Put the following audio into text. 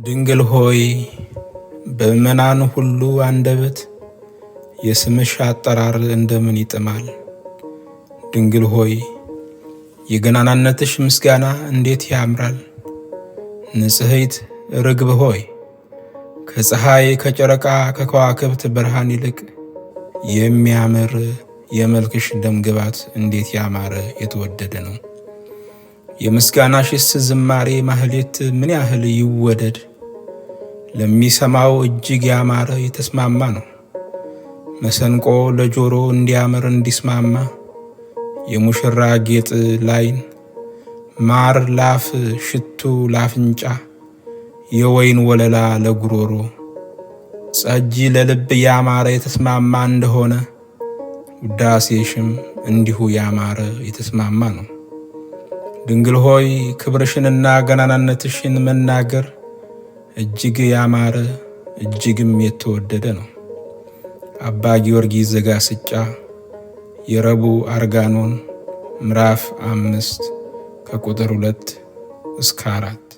ድንግል ሆይ በምእመናን ሁሉ አንደበት የስምሽ አጠራር እንደምን ይጥማል። ድንግል ሆይ የገናናነትሽ ምስጋና እንዴት ያምራል። ንጽሕት ርግብ ሆይ ከፀሐይ ከጨረቃ ከከዋክብት ብርሃን ይልቅ የሚያምር የመልክሽ ደምግባት እንዴት ያማረ የተወደደ ነው። የምስጋናሽስ ዝማሬ ማህሌት ምን ያህል ይወደድ። ለሚሰማው እጅግ ያማረ የተስማማ ነው። መሰንቆ ለጆሮ እንዲያምር እንዲስማማ የሙሽራ ጌጥ ላይን ማር ላፍ ሽቱ ላፍንጫ የወይን ወለላ ለጉሮሮ ጸጂ ለልብ ያማረ የተስማማ እንደሆነ ውዳሴሽም እንዲሁ ያማረ የተስማማ ነው። ድንግል ሆይ ክብርሽንና ገናናነትሽን መናገር እጅግ ያማረ እጅግም የተወደደ ነው። አባ ጊዮርጊስ ዘጋስጫ የረቡዕ አርጋኖን ምዕራፍ 5 ከቁጥር 2 እስከ 4